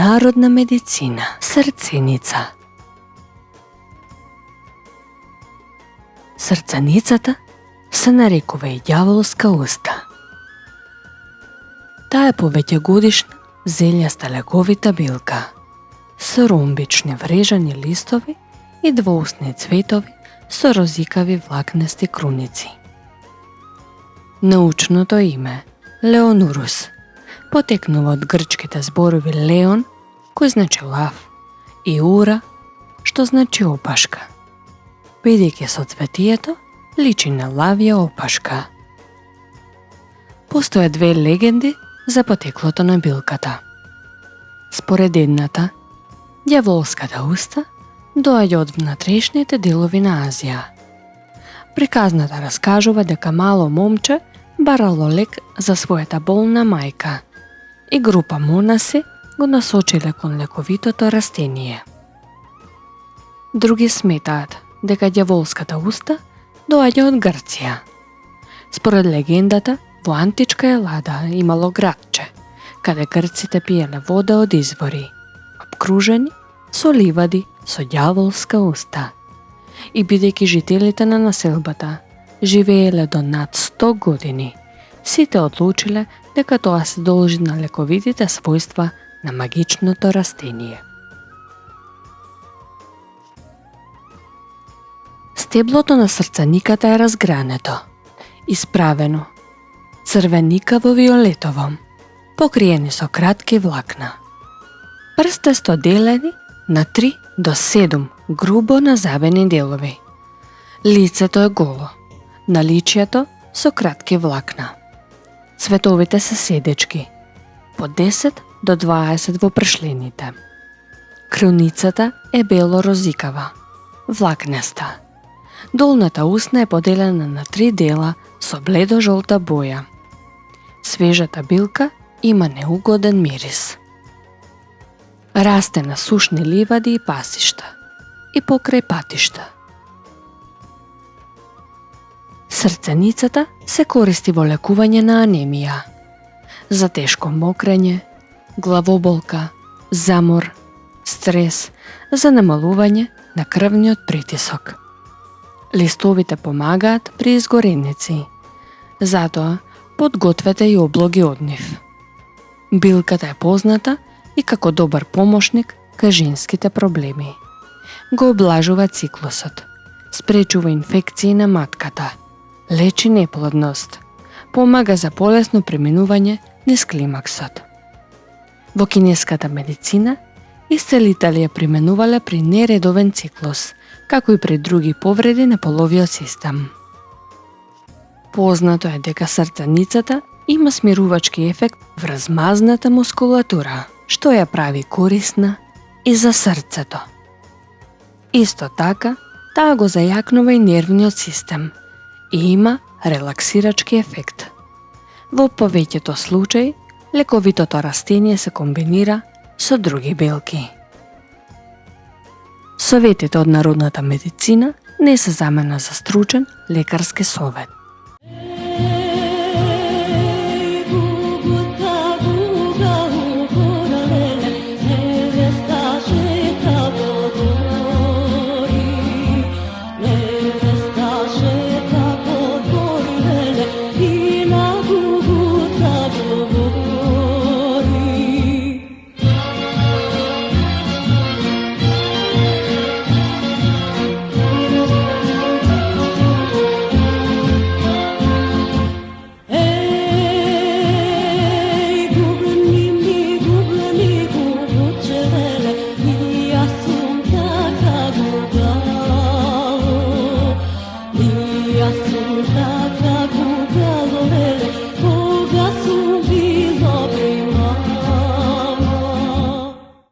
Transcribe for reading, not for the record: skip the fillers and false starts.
Народна медицина. Срценица. Срценицата се нарекува и ѓаволска уста. Таа е повеќегодишна, зелјаста лековита билка со ромбични врежани листови и двоусни цветови со розикави влакнести круници. Научното име Леонурус потекнува од грчките зборови леон, кој значи лав, и ура, што значи опашка. Бидејќи соцветието личи на лавја опашка. Постојат две легенди за потеклото на билката. Според едната, ѓаволската уста доаѓа од внатрешните делови на Азија. Приказната раскажува дека мало момче барало лек за својата болна мајка и група монаси го насочиле кон лековитото растение. Други сметаат дека ѓаволската уста доаѓа од Грција. Според легендата, во античка Елада имало градче, каде грците пиеле вода од извори, обкружени со ливади со ѓаволска уста. И бидејќи жителите на населбата живееле до над 100 години, сите одлучиле дека тоа се должи на лековитите својства на магичното растение. Стеблото на срцениката е разгрането, исправено, црвеникаво-виолетово, покриени со кратки влакна. Прстесто делени на 3 до 7 грубо назабени делови. Лицето е голо, наличието со кратки влакна. Цветовите се седечки, по 10 до 20 во пршлените. Круницата е бело-розикава, влакнеста. Долната усна е поделена на 3 дела со бледо-жолта боја. Свежата билка има неугоден мирис. Расте на сушни ливади и пасишта и покрај патишта. Срценицата се користи во лекување на анемија, за тешко мокрење, главоболка, замор, стрес, за намалување на крвниот притисок. Листовите помагаат при изгореници, затоа подгответе и облоги од нив. Билката е позната и како добар помошник кај женските проблеми. Го облажува циклусот, спречува инфекции на матката, лечи неплодност, помага за полесно преминување низ климаксот. Во кинеската медицина, исцелители ја применувале при нередовен циклус, како и при други повреди на половиот систем. Познато е дека срценицата има смирувачки ефект врз мазната мускулатура, што ја прави корисна и за срцето. Исто така, таа го зајакнува и нервниот систем и има релаксирачки ефект. Во повеќето случаи, лековитото растение се комбинира со други белки. Советите од народната медицина не се замена за стручен лекарски совет.